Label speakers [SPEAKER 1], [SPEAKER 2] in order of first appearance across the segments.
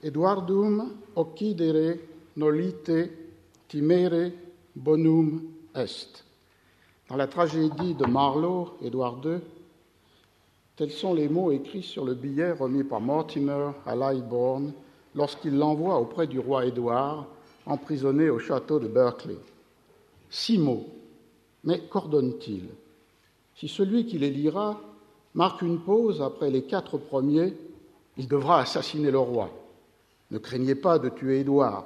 [SPEAKER 1] Eduardum occidere nolite timere bonum est. Dans la tragédie de Marlowe, Édouard II, tels sont les mots écrits sur le billet remis par Mortimer à Lightbourne lorsqu'il l'envoie auprès du roi Édouard, emprisonné au château de Berkeley. 6 mots, mais qu'ordonne-t-il ? Si celui qui les lira marque une pause après les 4 premiers, il devra assassiner le roi. Ne craignez pas de tuer Édouard,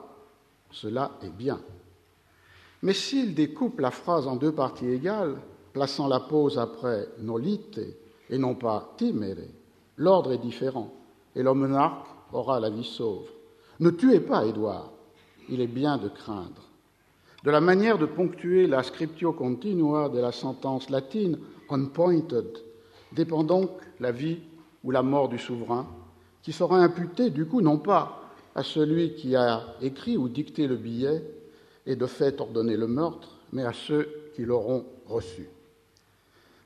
[SPEAKER 1] cela est bien. Mais s'il découpe la phrase en 2 parties égales, plaçant la pause après nolite et non pas timere, l'ordre est différent et le monarque aura la vie sauve. Ne tuez pas Édouard, il est bien de craindre. De la manière de ponctuer la scriptio continua de la sentence latine unpointed dépend donc la vie ou la mort du souverain, qui sera imputée du coup non pas à celui qui a écrit ou dicté le billet et de fait ordonné le meurtre, mais à ceux qui l'auront reçu.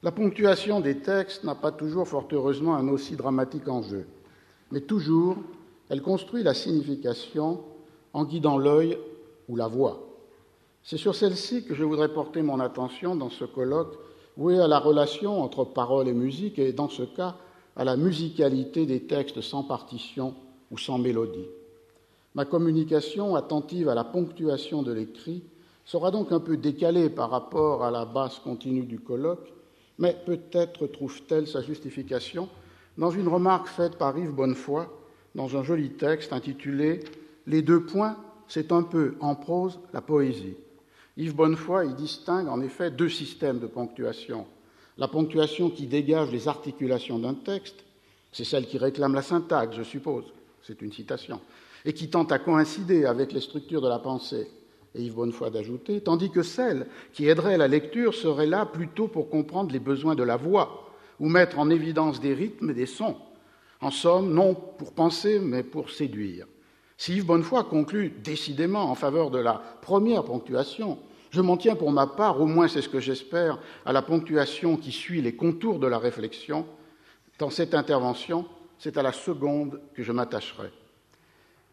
[SPEAKER 1] La ponctuation des textes n'a pas toujours, fort heureusement, un aussi dramatique enjeu, mais toujours, elle construit la signification en guidant l'œil ou la voix. C'est sur celle-ci que je voudrais porter mon attention dans ce colloque voué à la relation entre parole et musique et, dans ce cas, à la musicalité des textes sans partition ou sans mélodie. Ma communication, attentive à la ponctuation de l'écrit, sera donc un peu décalée par rapport à la base continue du colloque, mais peut-être trouve-t-elle sa justification dans une remarque faite par Yves Bonnefoy dans un joli texte intitulé « Les 2 points, c'est un peu, en prose, la poésie ». Yves Bonnefoy y distingue en effet 2 systèmes de ponctuation. La ponctuation qui dégage les articulations d'un texte, c'est celle qui réclame la syntaxe, je suppose, c'est une citation, et qui tente à coïncider avec les structures de la pensée, et Yves Bonnefoy d'ajouter, tandis que celle qui aiderait la lecture serait là plutôt pour comprendre les besoins de la voix, ou mettre en évidence des rythmes et des sons. En somme, non pour penser, mais pour séduire. Si Yves Bonnefoy conclut décidément en faveur de la première ponctuation, je m'en tiens pour ma part, au moins c'est ce que j'espère, à la ponctuation qui suit les contours de la réflexion. Dans cette intervention, c'est à la seconde que je m'attacherai.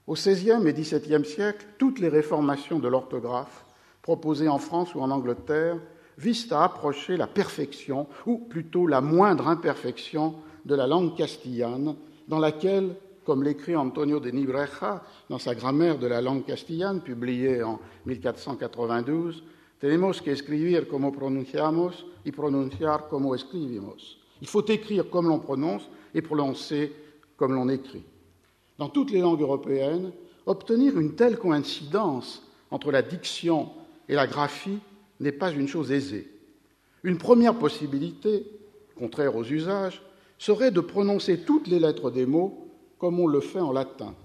[SPEAKER 1] Au XVIe et XVIIe siècle, toutes les réformations de l'orthographe, proposées en France ou en Angleterre, visent à approcher la perfection, ou plutôt la moindre imperfection, de la langue castillane, dans laquelle, comme l'écrit Antonio de Nibreja dans sa grammaire de la langue castillane, publiée en 1492, « Tenemos que escribir como pronunciamos y pronunciar como escribimos ». Il faut écrire comme l'on prononce et prononcer comme l'on écrit. Dans toutes les langues européennes, obtenir une telle coïncidence entre la diction et la graphie n'est pas une chose aisée. Une première possibilité, contraire aux usages, serait de prononcer toutes les lettres des mots comme on le fait en latin.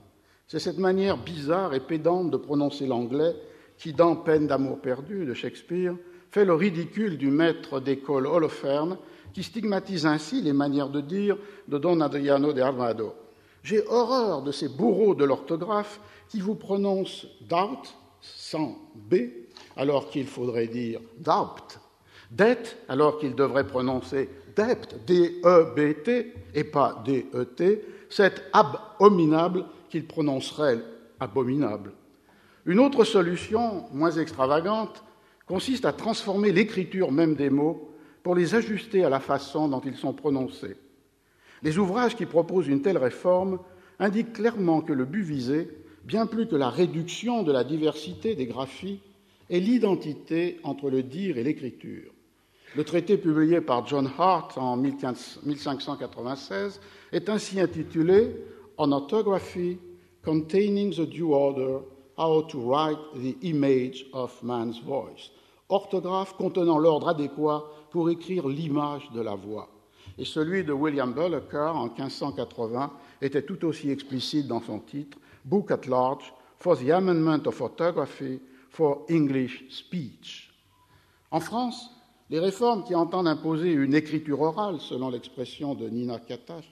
[SPEAKER 1] C'est cette manière bizarre et pédante de prononcer l'anglais qui, dans Peine d'amour perdu de Shakespeare, fait le ridicule du maître d'école Holoferne qui stigmatise ainsi les manières de dire de Don Adriano de Armado. J'ai horreur de ces bourreaux de l'orthographe qui vous prononcent doubt sans B, alors qu'il faudrait dire doubt, det, alors qu'il devrait prononcer dept, D-E-B-T, et pas D-E-T, c'est abominable qu'il prononcerait abominable. Une autre solution, moins extravagante, consiste à transformer l'écriture même des mots pour les ajuster à la façon dont ils sont prononcés. Les ouvrages qui proposent une telle réforme indiquent clairement que le but visé, bien plus que la réduction de la diversité des graphies, est l'identité entre le dire et l'écriture. Le traité publié par John Hart en 1596 est ainsi intitulé « An Orthography containing the due order, how to write the image of man's voice ». Orthographe contenant l'ordre adéquat pour écrire l'image de la voix. Et celui de William Bullocker en 1580 était tout aussi explicite dans son titre « Book at Large for the Amendment of Orthography for English Speech ». En France, les réformes qui entendent imposer une écriture orale, selon l'expression de Nina Katash,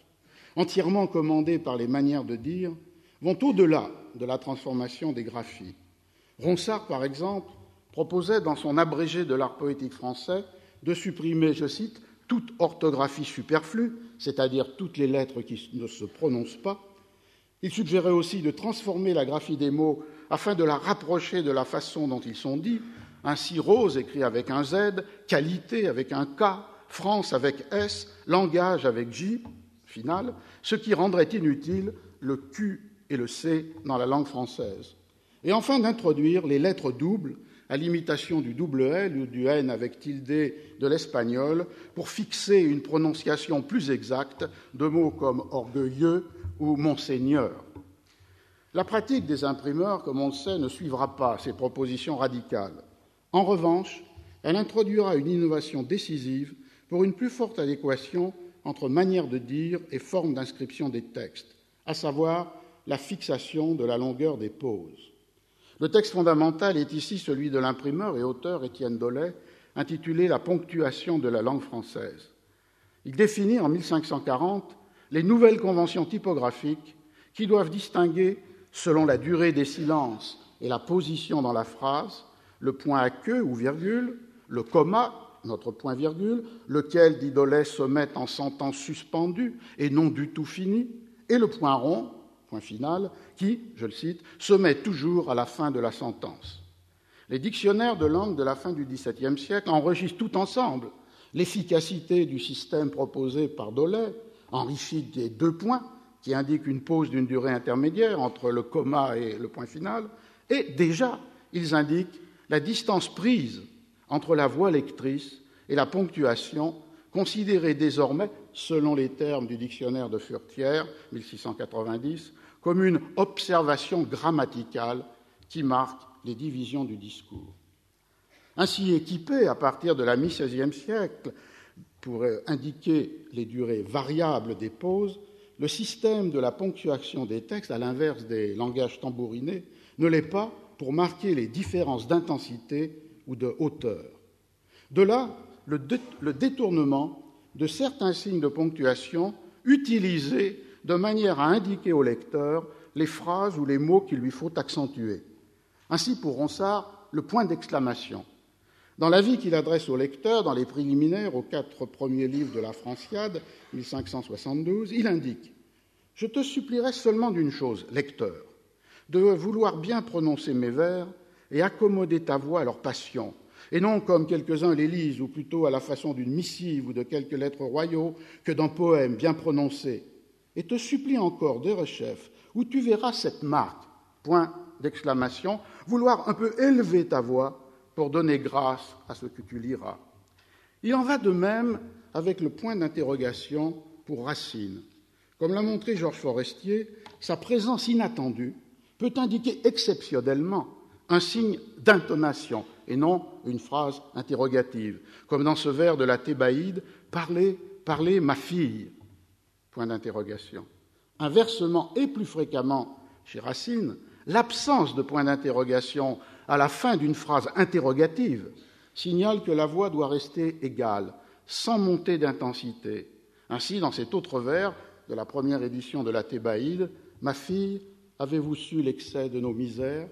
[SPEAKER 1] entièrement commandée par les manières de dire, vont au-delà de la transformation des graphies. Ronsard, par exemple, proposait dans son abrégé de l'art poétique français de supprimer, je cite, toute orthographie superflue, c'est-à-dire toutes les lettres qui ne se prononcent pas, Il suggérait aussi de transformer la graphie des mots afin de la rapprocher de la façon dont ils sont dits, ainsi rose écrit avec un Z, qualité avec un K, France avec S, langage avec J, final, ce qui rendrait inutile le Q et le C dans la langue française. Et enfin d'introduire les lettres doubles, à l'imitation du double L ou du N avec tilde de l'espagnol, pour fixer une prononciation plus exacte de mots comme orgueilleux ou monseigneur. La pratique des imprimeurs, comme on le sait, ne suivra pas ces propositions radicales. En revanche, elle introduira une innovation décisive pour une plus forte adéquation entre manière de dire et forme d'inscription des textes, à savoir la fixation de la longueur des pauses. Le texte fondamental est ici celui de l'imprimeur et auteur Étienne Dolet, intitulé « La ponctuation de la langue française ». Il définit en 1540 les nouvelles conventions typographiques qui doivent distinguer, selon la durée des silences et la position dans la phrase, le point à queue ou virgule, le comma, notre point-virgule, lequel, dit Dolet, se met en sentence suspendue et non du tout fini, et le point rond, point final, qui, je le cite, se met toujours à la fin de la sentence. Les dictionnaires de langue de la fin du XVIIe siècle enregistrent tout ensemble l'efficacité du système proposé par Dolet, enrichi des deux points qui indiquent une pause d'une durée intermédiaire entre le comma et le point final, et déjà, ils indiquent la distance prise entre la voix lectrice et la ponctuation, considérée désormais, selon les termes du dictionnaire de Furetière, 1690, comme une observation grammaticale qui marque les divisions du discours. Ainsi équipé, à partir de la mi-XVIe siècle, pour indiquer les durées variables des pauses, le système de la ponctuation des textes, à l'inverse des langages tambourinés, ne l'est pas pour marquer les différences d'intensité ou de hauteur. De là, le détournement de certains signes de ponctuation utilisés de manière à indiquer au lecteur les phrases ou les mots qu'il lui faut accentuer. Ainsi, pour Ronsard, le point d'exclamation. Dans l'avis qu'il adresse au lecteur, dans les préliminaires aux 4 premiers livres de la Franciade, 1572, il indique « Je te supplierai seulement d'une chose, lecteur, de vouloir bien prononcer mes vers et accommoder ta voix à leur passion, et non comme quelques-uns les lisent, ou plutôt à la façon d'une missive ou de quelques lettres royaux, que d'un poème bien prononcé. Et te supplie encore, derechef, où tu verras cette marque, point d'exclamation, vouloir un peu élever ta voix pour donner grâce à ce que tu liras. Il en va de même avec le point d'interrogation pour Racine. Comme l'a montré Georges Forestier, sa présence inattendue peut indiquer exceptionnellement un signe d'intonation et non une phrase interrogative, comme dans ce vers de la Thébaïde, « Parlez, parlez, ma fille », point d'interrogation. Inversement et plus fréquemment chez Racine, l'absence de point d'interrogation à la fin d'une phrase interrogative signale que la voix doit rester égale, sans monter d'intensité. Ainsi, dans cet autre vers de la première édition de la Thébaïde, « Ma fille, avez-vous su l'excès de nos misères ?»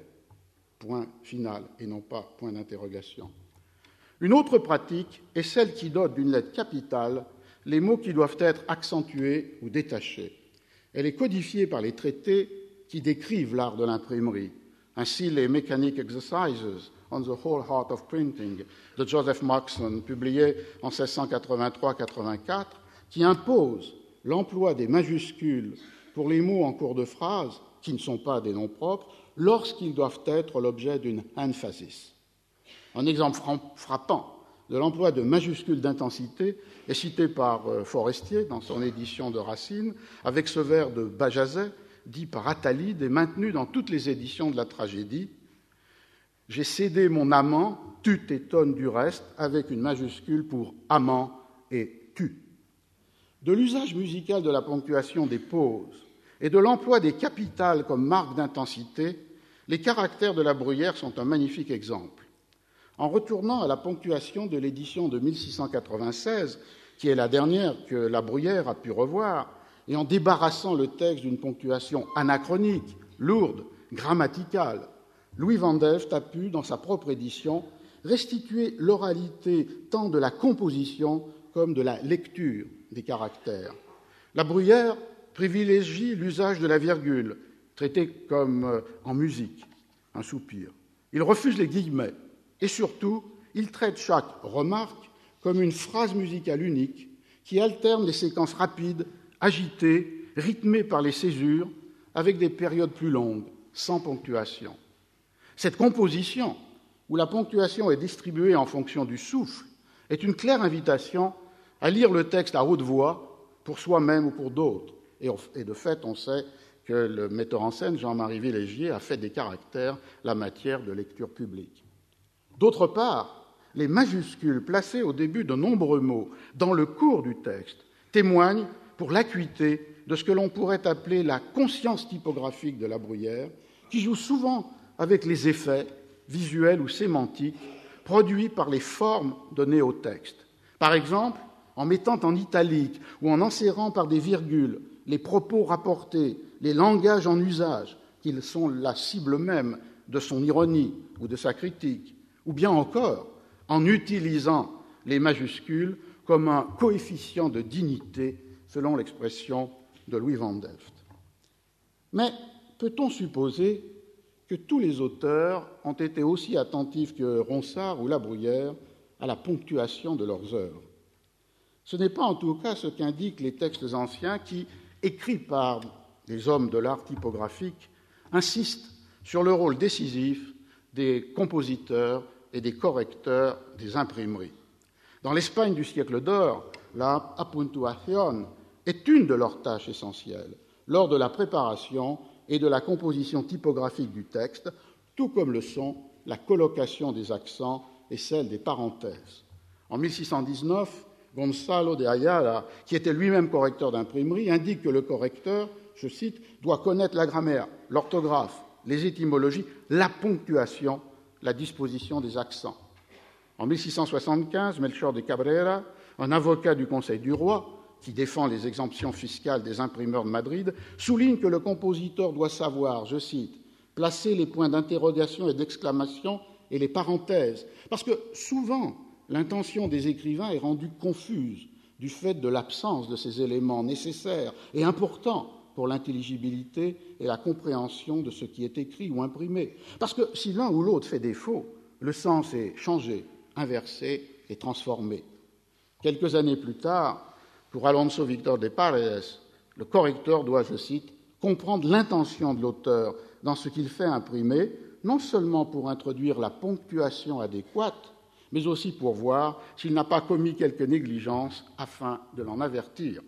[SPEAKER 1] Point final et non pas point d'interrogation. Une autre pratique est celle qui dote d'une lettre capitale les mots qui doivent être accentués ou détachés. Elle est codifiée par les traités qui décrivent l'art de l'imprimerie. Ainsi, les Mechanic Exercises on the Whole Art of Printing de Joseph Moxon, publié en 1683-84, qui impose l'emploi des majuscules pour les mots en cours de phrase, qui ne sont pas des noms propres, lorsqu'ils doivent être l'objet d'une emphasis. Un exemple frappant de l'emploi de majuscules d'intensité est cité par Forestier dans son édition de Racine, avec ce vers de Bajazet, dit par Attalide et maintenu dans toutes les éditions de la tragédie. « J'ai cédé mon amant, tu t'étonnes du reste, avec une majuscule pour amant et tu. » De l'usage musical de la ponctuation des pauses et de l'emploi des capitales comme marque d'intensité, les caractères de la Bruyère sont un magnifique exemple. En retournant à la ponctuation de l'édition de 1696, qui est la dernière que la Bruyère a pu revoir, et en débarrassant le texte d'une ponctuation anachronique, lourde, grammaticale, Louis Van Delft a pu, dans sa propre édition, restituer l'oralité tant de la composition comme de la lecture des caractères. La Bruyère privilégie l'usage de la virgule, traité comme en musique, un soupir. Il refuse les guillemets et surtout, il traite chaque remarque comme une phrase musicale unique qui alterne les séquences rapides, agitées, rythmées par les césures, avec des périodes plus longues, sans ponctuation. Cette composition, où la ponctuation est distribuée en fonction du souffle, est une claire invitation à lire le texte à haute voix pour soi-même ou pour d'autres. Et de fait, on sait que le metteur en scène, Jean-Marie Villégier, a fait des caractères la matière de lecture publique. D'autre part, les majuscules placées au début de nombreux mots dans le cours du texte témoignent pour l'acuité de ce que l'on pourrait appeler la conscience typographique de La Bruyère, qui joue souvent avec les effets visuels ou sémantiques produits par les formes données au texte. Par exemple, en mettant en italique ou en insérant par des virgules les propos rapportés, les langages en usage, qu'ils sont la cible même de son ironie ou de sa critique, ou bien encore en utilisant les majuscules comme un coefficient de dignité, selon l'expression de Louis Van Delft. Mais peut-on supposer que tous les auteurs ont été aussi attentifs que Ronsard ou La Bruyère à la ponctuation de leurs œuvres? Ce n'est pas en tout cas ce qu'indiquent les textes anciens qui, écrits par des hommes de l'art typographique, insistent sur le rôle décisif des compositeurs et des correcteurs des imprimeries. Dans l'Espagne du siècle d'or, la apuntuación est une de leurs tâches essentielles lors de la préparation et de la composition typographique du texte, tout comme le sont la colocation des accents et celle des parenthèses. En 1619, Gonzalo de Ayala, qui était lui-même correcteur d'imprimerie, indique que le correcteur, je cite, doit connaître la grammaire, l'orthographe, les étymologies, la ponctuation, la disposition des accents. En 1675, Melchor de Cabrera, un avocat du Conseil du roi, qui défend les exemptions fiscales des imprimeurs de Madrid, souligne que le compositeur doit savoir, je cite, placer les points d'interrogation et d'exclamation et les parenthèses, parce que souvent, l'intention des écrivains est rendue confuse du fait de l'absence de ces éléments nécessaires et importants pour l'intelligibilité et la compréhension de ce qui est écrit ou imprimé. Parce que si l'un ou l'autre fait défaut, le sens est changé, inversé et transformé. Quelques années plus tard, pour Alonso Victor de Paredes, le correcteur doit, je cite, comprendre l'intention de l'auteur dans ce qu'il fait imprimer, non seulement pour introduire la ponctuation adéquate, mais aussi pour voir s'il n'a pas commis quelque négligence afin de l'en avertir.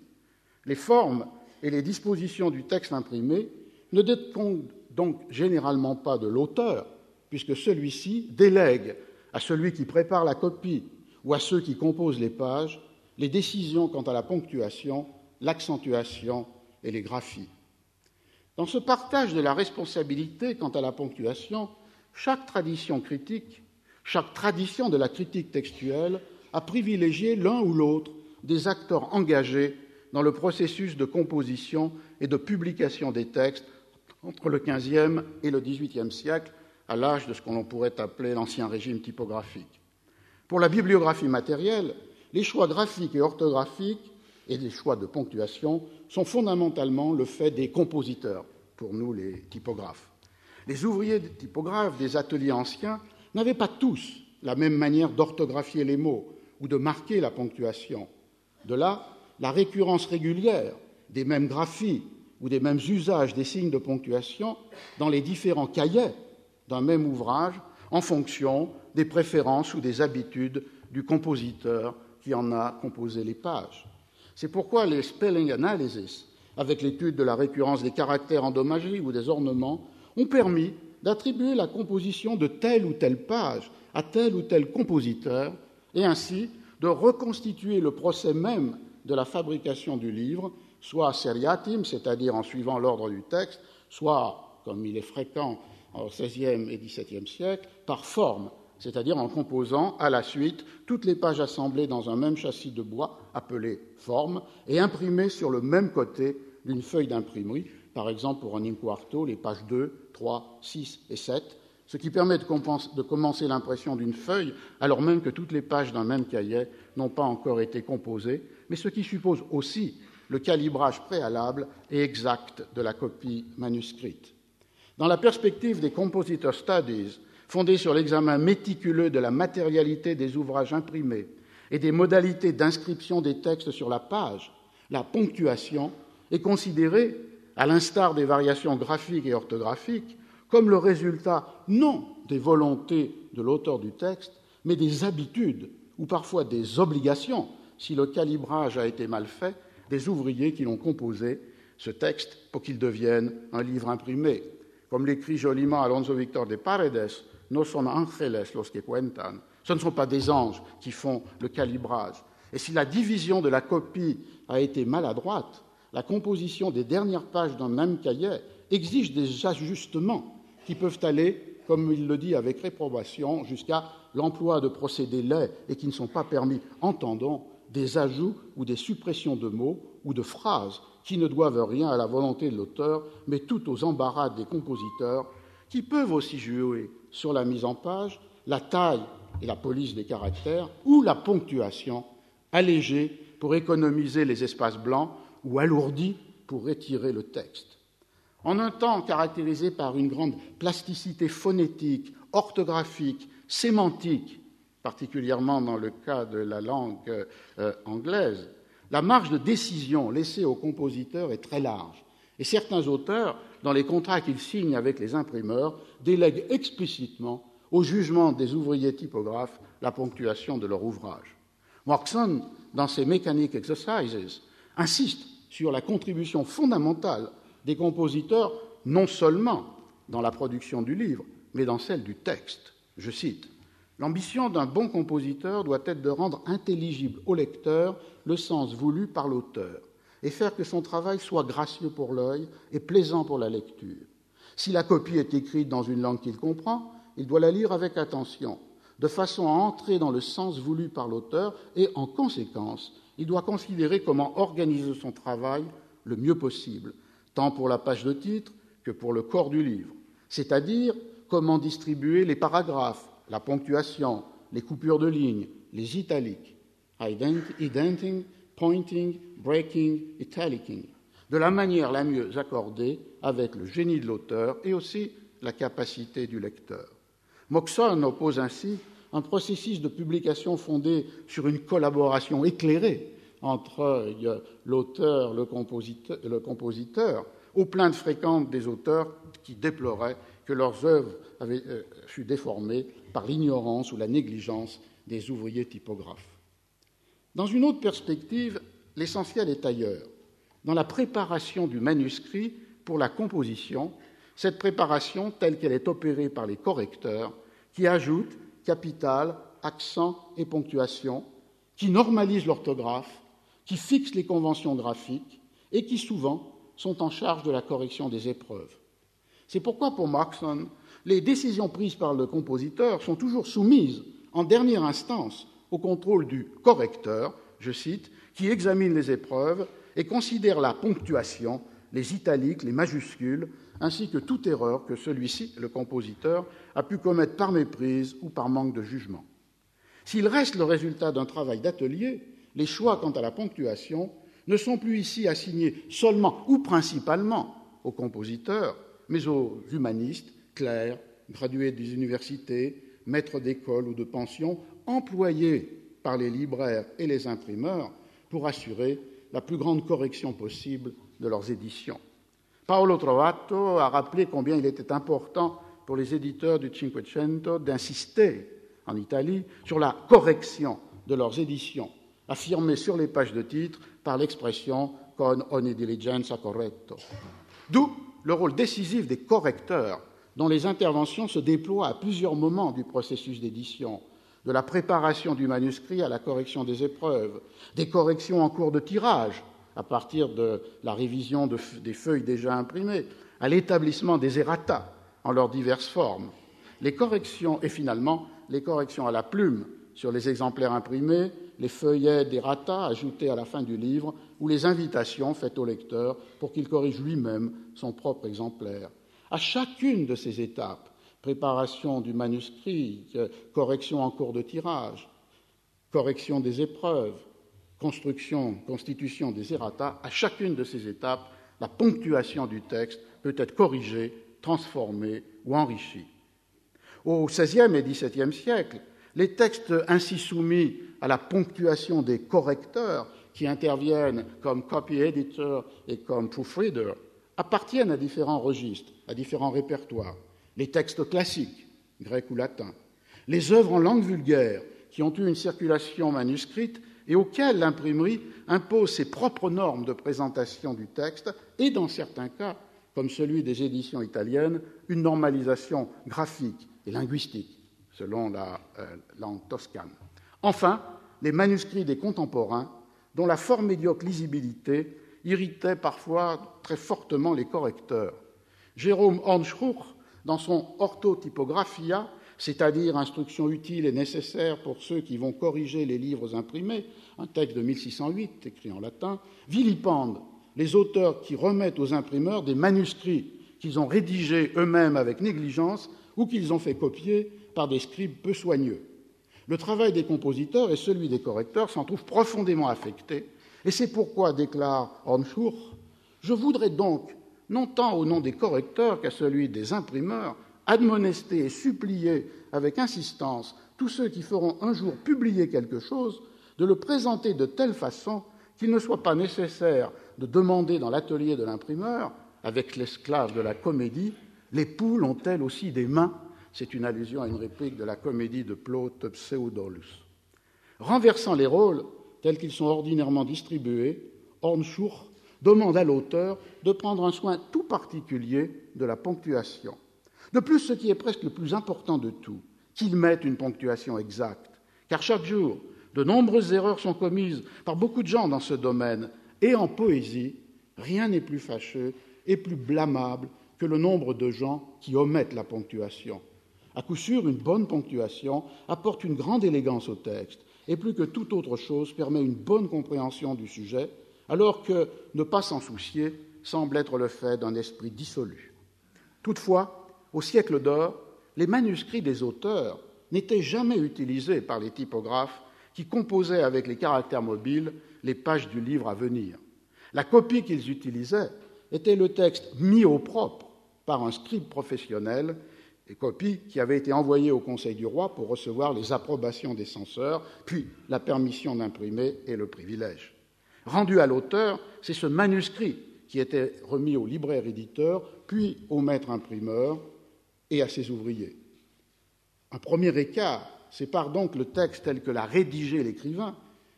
[SPEAKER 1] Les formes et les dispositions du texte imprimé ne dépendent donc généralement pas de l'auteur, puisque celui-ci délègue à celui qui prépare la copie ou à ceux qui composent les pages les décisions quant à la ponctuation, l'accentuation et les graphies. Dans ce partage de la responsabilité quant à la ponctuation, chaque tradition critique, chaque tradition de la critique textuelle a privilégié l'un ou l'autre des acteurs engagés dans le processus de composition et de publication des textes entre le XVe et le XVIIIe siècle, à l'âge de ce qu'on pourrait appeler l'Ancien Régime typographique. Pour la bibliographie matérielle, les choix graphiques et orthographiques et les choix de ponctuation sont fondamentalement le fait des compositeurs, pour nous les typographes. Les ouvriers typographes des ateliers anciens n'avaient pas tous la même manière d'orthographier les mots ou de marquer la ponctuation. De là, la récurrence régulière des mêmes graphies ou des mêmes usages des signes de ponctuation dans les différents cahiers d'un même ouvrage en fonction des préférences ou des habitudes du compositeur qui en a composé les pages. C'est pourquoi les spelling analysis, avec l'étude de la récurrence des caractères endommagés ou des ornements, ont permis d'attribuer la composition de telle ou telle page à tel ou tel compositeur et ainsi de reconstituer le procès même de la fabrication du livre, soit seriatim, c'est-à-dire en suivant l'ordre du texte, soit, comme il est fréquent au XVIe et XVIIe siècle, par forme, c'est-à-dire en composant à la suite toutes les pages assemblées dans un même châssis de bois appelé forme et imprimées sur le même côté d'une feuille d'imprimerie, par exemple pour un in-quarto, les pages 2, 3, 6 et 7, ce qui permet de commencer l'impression d'une feuille alors même que toutes les pages d'un même cahier n'ont pas encore été composées, mais ce qui suppose aussi le calibrage préalable et exact de la copie manuscrite. Dans la perspective des Compositor Studies, fondée sur l'examen méticuleux de la matérialité des ouvrages imprimés et des modalités d'inscription des textes sur la page, la ponctuation est considérée, à l'instar des variations graphiques et orthographiques, comme le résultat non des volontés de l'auteur du texte, mais des habitudes ou parfois des obligations, si le calibrage a été mal fait, des ouvriers qui l'ont composé, ce texte, pour qu'il devienne un livre imprimé. Comme l'écrit joliment Alonso Victor de Paredes, no son ángeles los que cuentan. Ce ne sont pas des anges qui font le calibrage. Et si la division de la copie a été maladroite, la composition des dernières pages d'un même cahier exige des ajustements qui peuvent aller, comme il le dit avec réprobation, jusqu'à l'emploi de procédés laids et qui ne sont pas permis, entendons, des ajouts ou des suppressions de mots ou de phrases qui ne doivent rien à la volonté de l'auteur, mais tout aux embarras des compositeurs, qui peuvent aussi jouer sur la mise en page, la taille et la police des caractères, ou la ponctuation, allégée pour économiser les espaces blancs ou alourdie pour étirer le texte. En un temps caractérisé par une grande plasticité phonétique, orthographique, sémantique, particulièrement dans le cas de la langue anglaise, la marge de décision laissée aux compositeurs est très large. Et certains auteurs, dans les contrats qu'ils signent avec les imprimeurs, délèguent explicitement au jugement des ouvriers typographes la ponctuation de leur ouvrage. Moxon, dans ses Mechanic Exercises, insiste sur la contribution fondamentale des compositeurs, non seulement dans la production du livre, mais dans celle du texte. Je cite, « L'ambition d'un bon compositeur doit être de rendre intelligible au lecteur le sens voulu par l'auteur et faire que son travail soit gracieux pour l'œil et plaisant pour la lecture. Si la copie est écrite dans une langue qu'il comprend, il doit la lire avec attention, de façon à entrer dans le sens voulu par l'auteur et, en conséquence, il doit considérer comment organiser son travail le mieux possible, tant pour la page de titre que pour le corps du livre, c'est-à-dire comment distribuer les paragraphes, la ponctuation, les coupures de lignes, les italiques, indenting, pointing, breaking, italicing, de la manière la mieux accordée avec le génie de l'auteur et aussi la capacité du lecteur. Moxon oppose ainsi un processus de publication fondé sur une collaboration éclairée entre l'auteur, le compositeur, aux plaintes fréquentes des auteurs qui déploraient que leurs œuvres avaient fût déformées par l'ignorance ou la négligence des ouvriers typographes. Dans une autre perspective, l'essentiel est ailleurs, dans la préparation du manuscrit pour la composition, cette préparation telle qu'elle est opérée par les correcteurs, qui ajoutent capitales, accents et ponctuation, qui normalisent l'orthographe, qui fixent les conventions graphiques et qui souvent sont en charge de la correction des épreuves. C'est pourquoi, pour Moxon, les décisions prises par le compositeur sont toujours soumises, en dernière instance, au contrôle du correcteur, je cite, qui examine les épreuves et considère la ponctuation, les italiques, les majuscules, ainsi que toute erreur que celui-ci, le compositeur, a pu commettre par méprise ou par manque de jugement. S'il reste le résultat d'un travail d'atelier, les choix quant à la ponctuation ne sont plus ici assignés seulement ou principalement aux compositeurs, mais aux humanistes, clercs, gradués des universités, maîtres d'école ou de pension, employés par les libraires et les imprimeurs pour assurer la plus grande correction possible de leurs éditions. Paolo Trovato a rappelé combien il était important pour les éditeurs du Cinquecento d'insister, en Italie, sur la correction de leurs éditions, affirmée sur les pages de titre par l'expression « con ogni diligenza corretto ». D'où le rôle décisif des correcteurs, dont les interventions se déploient à plusieurs moments du processus d'édition, de la préparation du manuscrit à la correction des épreuves, des corrections en cours de tirage, à partir de la révision des feuilles déjà imprimées, à l'établissement des errata en leurs diverses formes, les corrections et finalement les corrections à la plume sur les exemplaires imprimés, les feuillets d'errata ajoutés à la fin du livre ou les invitations faites au lecteur pour qu'il corrige lui-même son propre exemplaire. À chacune de ces étapes, préparation du manuscrit, correction en cours de tirage, correction des épreuves, constitution des errata, à chacune de ces étapes, la ponctuation du texte peut être corrigée, transformée ou enrichie. Au XVIe et XVIIe siècle, les textes ainsi soumis à la ponctuation des correcteurs, qui interviennent comme copy editor et comme proofreader, appartiennent à différents registres, à différents répertoires. Les textes classiques, grecs ou latins, les œuvres en langue vulgaire, qui ont eu une circulation manuscrite et auxquelles l'imprimerie impose ses propres normes de présentation du texte et, dans certains cas, comme celui des éditions italiennes, une normalisation graphique et linguistique, selon la langue toscane. Enfin, les manuscrits des contemporains, dont la fort médiocre lisibilité irritait parfois très fortement les correcteurs. Jérôme Hornschruch, dans son Orthotypographia, c'est-à-dire instruction utile et nécessaire pour ceux qui vont corriger les livres imprimés, un texte de 1608 écrit en latin, vilipende les auteurs qui remettent aux imprimeurs des manuscrits qu'ils ont rédigés eux-mêmes avec négligence ou qu'ils ont fait copier par des scribes peu soigneux. Le travail des compositeurs et celui des correcteurs s'en trouvent profondément affectés, et c'est pourquoi, déclare Hornschruch, « Je voudrais donc, non tant au nom des correcteurs qu'à celui des imprimeurs, admonester et supplier avec insistance tous ceux qui feront un jour publier quelque chose, de le présenter de telle façon qu'il ne soit pas nécessaire de demander dans l'atelier de l'imprimeur, avec l'esclave de la comédie, les poules ont-elles aussi des mains ?» C'est une allusion à une réplique de la comédie de Plaute Pseudolus. Renversant les rôles tels qu'ils sont ordinairement distribués, Hornschruch demande à l'auteur de prendre un soin tout particulier de la ponctuation. De plus, ce qui est presque le plus important de tout, qu'il mette une ponctuation exacte, car chaque jour, de nombreuses erreurs sont commises par beaucoup de gens dans ce domaine, et en poésie, rien n'est plus fâcheux et plus blâmable que le nombre de gens qui omettent la ponctuation. À coup sûr, une bonne ponctuation apporte une grande élégance au texte, et plus que toute autre chose permet une bonne compréhension du sujet, alors que ne pas s'en soucier semble être le fait d'un esprit dissolu. Toutefois, au siècle d'or, les manuscrits des auteurs n'étaient jamais utilisés par les typographes qui composaient avec les caractères mobiles les pages du livre à venir. La copie qu'ils utilisaient était le texte mis au propre par un scribe professionnel, et copie qui avait été envoyée au Conseil du roi pour recevoir les approbations des censeurs, puis la permission d'imprimer et le privilège. Rendu à l'auteur, c'est ce manuscrit qui était remis au libraire-éditeur, puis au maître imprimeur et à ses ouvriers. Un premier écart sépare donc le texte tel que l'a rédigé l'écrivain,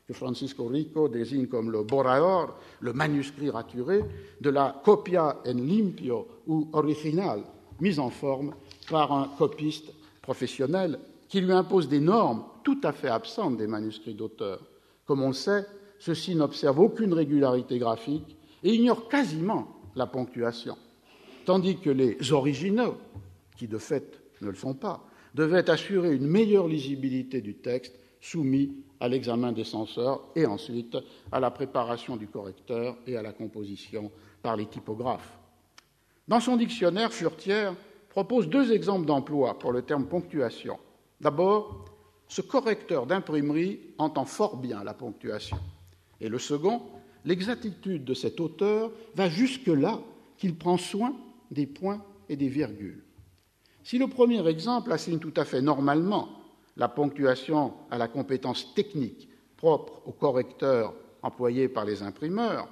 [SPEAKER 1] que Francisco Rico désigne comme le borrador, le manuscrit raturé, de la copia en limpio ou original, mise en forme par un copiste professionnel qui lui impose des normes tout à fait absentes des manuscrits d'auteur. Comme on le sait, ceux-ci n'observent aucune régularité graphique et ignorent quasiment la ponctuation, tandis que les originaux, qui de fait ne le sont pas, devaient assurer une meilleure lisibilité du texte soumis à l'examen des censeurs et ensuite à la préparation du correcteur et à la composition par les typographes. Dans son dictionnaire, Furetière propose deux exemples d'emploi pour le terme ponctuation. D'abord, ce correcteur d'imprimerie entend fort bien la ponctuation. Et le second, l'exactitude de cet auteur va jusque-là qu'il prend soin des points et des virgules. Si le premier exemple assigne tout à fait normalement la ponctuation à la compétence technique propre au correcteur employé par les imprimeurs,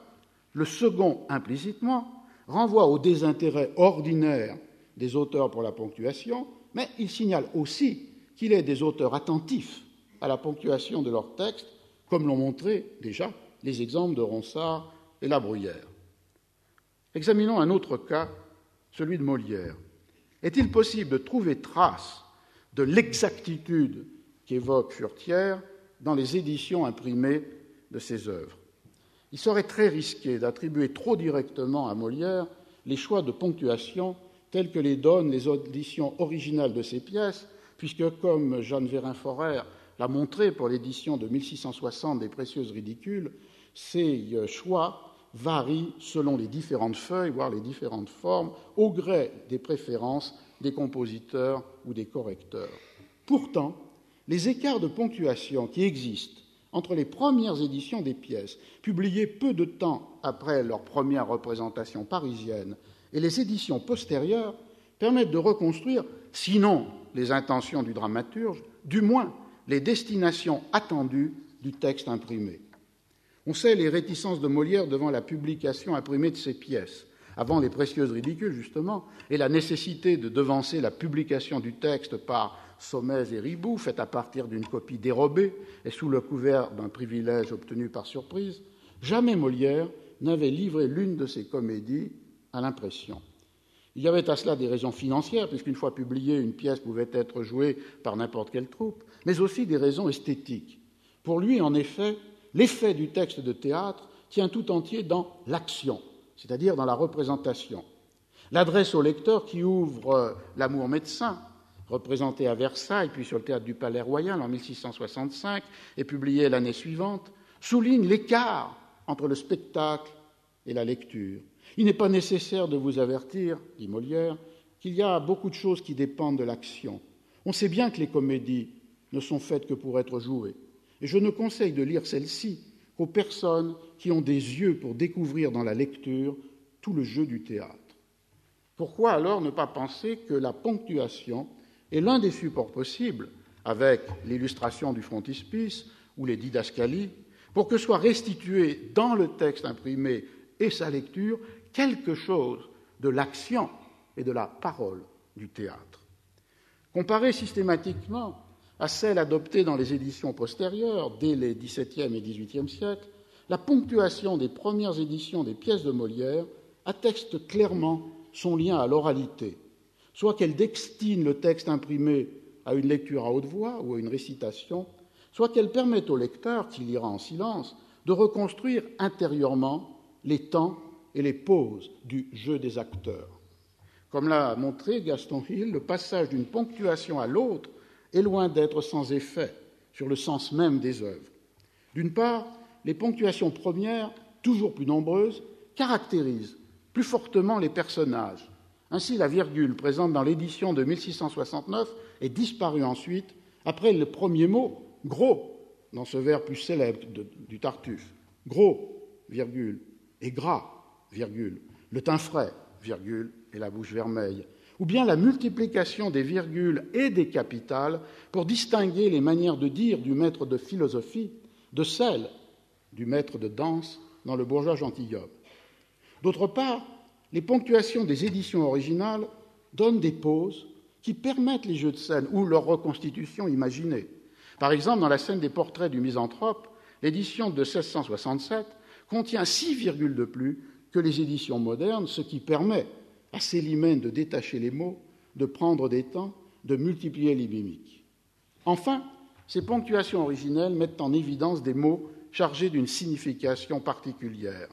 [SPEAKER 1] le second, implicitement, renvoie au désintérêt ordinaire des auteurs pour la ponctuation, mais il signale aussi qu'il est des auteurs attentifs à la ponctuation de leurs textes, comme l'ont montré déjà les exemples de Ronsard et La Bruyère. Examinons un autre cas, celui de Molière. Est-il possible de trouver trace de l'exactitude qu'évoque Furetière dans les éditions imprimées de ses œuvres? Il serait très risqué d'attribuer trop directement à Molière les choix de ponctuation tels que les donnent les éditions originales de ses pièces, puisque, comme Jeanne Vérin-Forêt l'a montré pour l'édition de 1660 des Précieuses Ridicules, ces choix varient selon les différentes feuilles, voire les différentes formes, au gré des préférences des compositeurs ou des correcteurs. Pourtant, les écarts de ponctuation qui existent entre les premières éditions des pièces, publiées peu de temps après leur première représentation parisienne, et les éditions postérieures permettent de reconstruire, sinon les intentions du dramaturge, du moins les destinations attendues du texte imprimé. On sait les réticences de Molière devant la publication imprimée de ses pièces, avant les précieuses ridicules, justement, et la nécessité de devancer la publication du texte par sommets et riboux, faite à partir d'une copie dérobée et sous le couvert d'un privilège obtenu par surprise. Jamais Molière n'avait livré l'une de ses comédies à l'impression. Il y avait à cela des raisons financières, puisqu'une fois publiée, une pièce pouvait être jouée par n'importe quelle troupe, mais aussi des raisons esthétiques. Pour lui, en effet, l'effet du texte de théâtre tient tout entier dans l'action, c'est-à-dire dans la représentation. L'adresse au lecteur qui ouvre L'Amour médecin, représenté à Versailles, puis sur le théâtre du Palais Royal en 1665 et publié l'année suivante, souligne l'écart entre le spectacle et la lecture. Il n'est pas nécessaire de vous avertir, dit Molière, qu'il y a beaucoup de choses qui dépendent de l'action. On sait bien que les comédies ne sont faites que pour être jouées, et je ne conseille de lire celles-ci qu'aux personnes qui ont des yeux pour découvrir dans la lecture tout le jeu du théâtre. Pourquoi alors ne pas penser que la ponctuation est l'un des supports possibles, avec l'illustration du frontispice ou les didascalies, pour que soit restitué dans le texte imprimé et sa lecture quelque chose de l'action et de la parole du théâtre. Comparée systématiquement à celle adoptée dans les éditions postérieures, dès les XVIIe et XVIIIe siècles, la ponctuation des premières éditions des pièces de Molière atteste clairement son lien à l'oralité, soit qu'elle destine le texte imprimé à une lecture à haute voix ou à une récitation, soit qu'elle permette au lecteur, qui lira en silence, de reconstruire intérieurement les temps et les pauses du jeu des acteurs. Comme l'a montré Gaston Hill, le passage d'une ponctuation à l'autre est loin d'être sans effet sur le sens même des œuvres. D'une part, les ponctuations premières, toujours plus nombreuses, caractérisent plus fortement les personnages. Ainsi, la virgule présente dans l'édition de 1669 est disparue ensuite, après le premier mot « gros » dans ce vers plus célèbre du Tartuffe. « Gros, virgule, et gras, virgule, le teint frais, virgule, et la bouche vermeille », ou bien la multiplication des virgules et des capitales pour distinguer les manières de dire du maître de philosophie de celles du maître de danse dans le bourgeois gentilhomme. D'autre part, les ponctuations des éditions originales donnent des pauses qui permettent les jeux de scène ou leur reconstitution imaginée. Par exemple, dans la scène des portraits du misanthrope, l'édition de 1667 contient 6 virgules de plus que les éditions modernes, ce qui permet à Célimène de détacher les mots, de prendre des temps, de multiplier les mimiques. Enfin, ces ponctuations originelles mettent en évidence des mots chargés d'une signification particulière.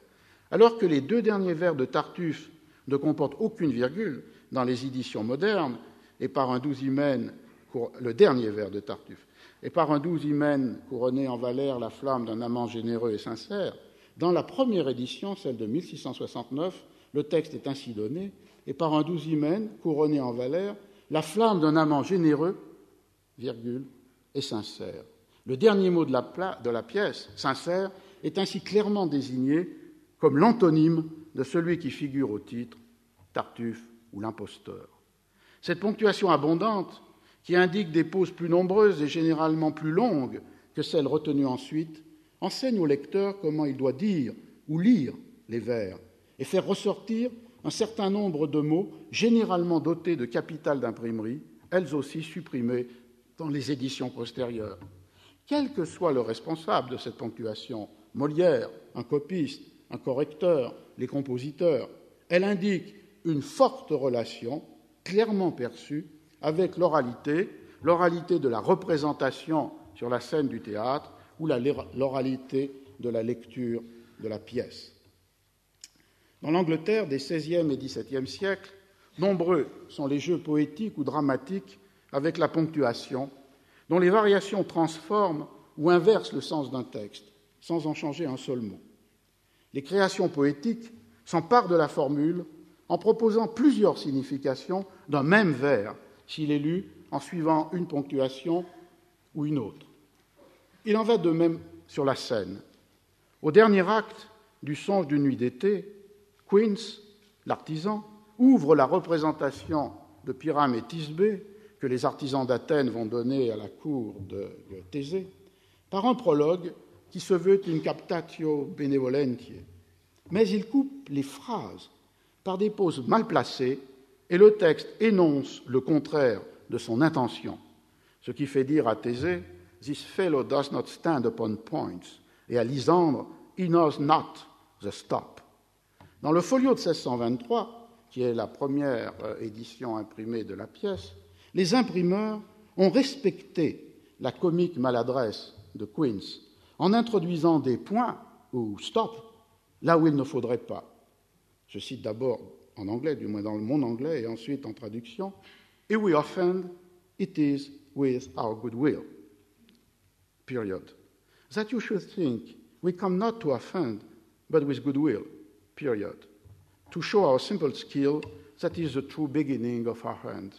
[SPEAKER 1] Alors que les 2 derniers vers de Tartuffe ne comportent aucune virgule dans les éditions modernes, et par un douzimen, le dernier vers de Tartuffe, et par un douzimen couronné en Valère la flamme d'un amant généreux et sincère, dans la première édition, celle de 1669, le texte est ainsi donné, et par un douzimen couronné en Valère la flamme d'un amant généreux, virgule, et sincère. Le dernier mot de la pièce, sincère, est ainsi clairement désigné comme l'antonyme de celui qui figure au titre, Tartuffe ou l'imposteur. Cette ponctuation abondante, qui indique des pauses plus nombreuses et généralement plus longues que celles retenues ensuite, enseigne au lecteur comment il doit dire ou lire les vers et faire ressortir un certain nombre de mots généralement dotés de capitales d'imprimerie, elles aussi supprimées dans les éditions postérieures. Quel que soit le responsable de cette ponctuation, Molière, un copiste, un correcteur, les compositeurs, elle indique une forte relation, clairement perçue, avec l'oralité de la représentation sur la scène du théâtre ou l'oralité de la lecture de la pièce. Dans l'Angleterre des XVIe et XVIIe siècles, nombreux sont les jeux poétiques ou dramatiques avec la ponctuation, dont les variations transforment ou inversent le sens d'un texte, sans en changer un seul mot. Les créations poétiques s'emparent de la formule en proposant plusieurs significations d'un même vers, s'il est lu en suivant une ponctuation ou une autre. Il en va de même sur la scène. Au dernier acte du Songe d'une nuit d'été, Quince, l'artisan, ouvre la représentation de Pyrame et Thisbé que les artisans d'Athènes vont donner à la cour de Thésée par un prologue qui se veut une captatio benevolentiae. Mais il coupe les phrases par des pauses mal placées et le texte énonce le contraire de son intention, ce qui fait dire à Thésée « This fellow does not stand upon points » et à Lysandre « He knows not the stop ». Dans le folio de 1623, qui est la première édition imprimée de la pièce, les imprimeurs ont respecté la comique maladresse de Quince en introduisant des points ou stop là où il ne faudrait pas. Je cite d'abord en anglais, du moins dans mon anglais, et ensuite en traduction. « If we offend, it is with our goodwill. Period. That you should think we come not to offend, but with goodwill. Period. To show our simple skill, that is the true beginning of our hand. »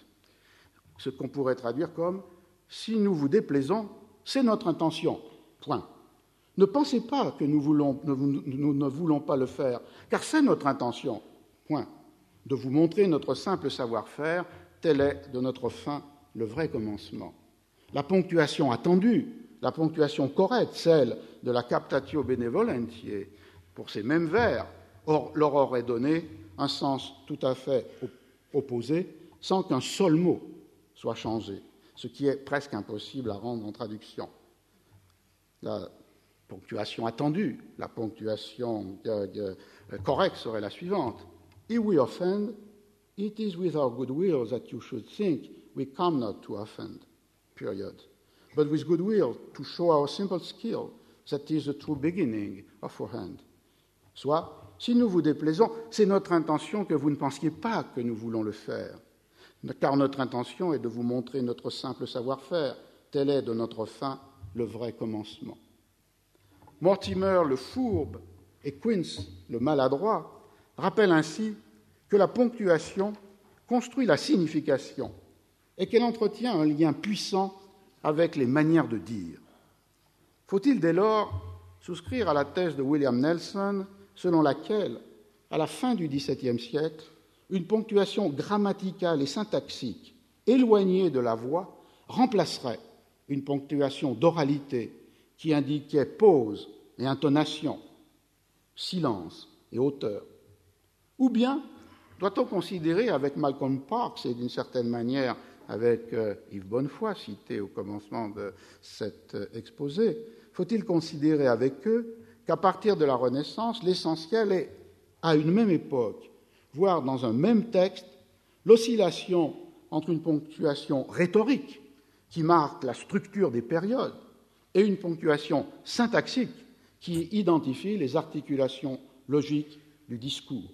[SPEAKER 1] Ce qu'on pourrait traduire comme « Si nous vous déplaisons, c'est notre intention. Point. Ne pensez pas que nous ne voulons pas le faire, car c'est notre intention. Point. De vous montrer notre simple savoir-faire, tel est de notre fin le vrai commencement. La ponctuation attendue, la ponctuation correcte, celle de la captatio benevolentiae, pour ces mêmes vers, leur aurait donné un sens tout à fait opposé, sans qu'un seul mot soit changé, ce qui est presque impossible à rendre en traduction. La ponctuation attendue, la ponctuation correcte serait la suivante. If we offend, it is with our goodwill that you should think we come not to offend, period. But with goodwill to show our simple skill, that is the true beginning of our hand. Soit, si nous vous déplaisons, c'est notre intention que vous ne pensiez pas que nous voulons le faire, car notre intention est de vous montrer notre simple savoir-faire, tel est de notre fin le vrai commencement. Mortimer le fourbe et Quince le maladroit rappellent ainsi que la ponctuation construit la signification et qu'elle entretient un lien puissant avec les manières de dire. Faut-il dès lors souscrire à la thèse de William Nelson selon laquelle, à la fin du XVIIe siècle, une ponctuation grammaticale et syntaxique éloignée de la voix remplacerait une ponctuation d'oralité qui indiquait pause et intonation, silence et hauteur. Ou bien doit-on considérer avec Malcolm Parkes et d'une certaine manière avec Yves Bonnefoy, cité au commencement de cet exposé, faut-il considérer avec eux qu'à partir de la Renaissance, l'essentiel est, à une même époque, voire dans un même texte, l'oscillation entre une ponctuation rhétorique qui marque la structure des périodes et une ponctuation syntaxique qui identifie les articulations logiques du discours.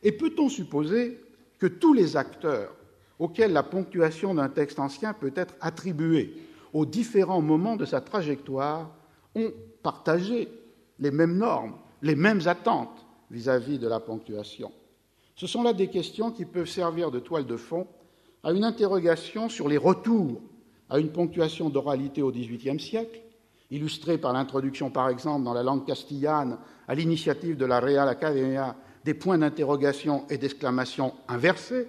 [SPEAKER 1] Et peut-on supposer que tous les acteurs auxquels la ponctuation d'un texte ancien peut être attribuée aux différents moments de sa trajectoire ont partagé les mêmes normes, les mêmes attentes vis-à-vis de la ponctuation? Ce sont là des questions qui peuvent servir de toile de fond à une interrogation sur les retours à une ponctuation d'oralité au XVIIIe siècle, illustrée par l'introduction, par exemple, dans la langue castillane, à l'initiative de la Real Academia, des points d'interrogation et d'exclamation inversés,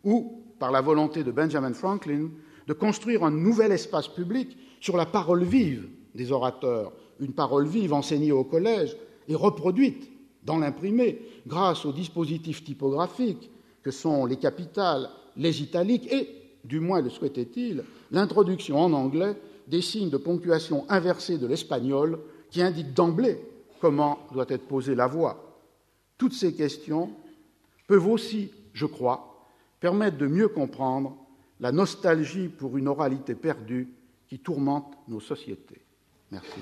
[SPEAKER 1] ou par la volonté de Benjamin Franklin de construire un nouvel espace public sur la parole vive des orateurs, une parole vive enseignée au collège et reproduite dans l'imprimé grâce aux dispositifs typographiques que sont les capitales, les italiques et, du moins le souhaitait-il, l'introduction en anglais des signes de ponctuation inversés de l'espagnol qui indiquent d'emblée comment doit être posée la voix. Toutes ces questions peuvent aussi, je crois, permettre de mieux comprendre la nostalgie pour une oralité perdue qui tourmente nos sociétés. Merci.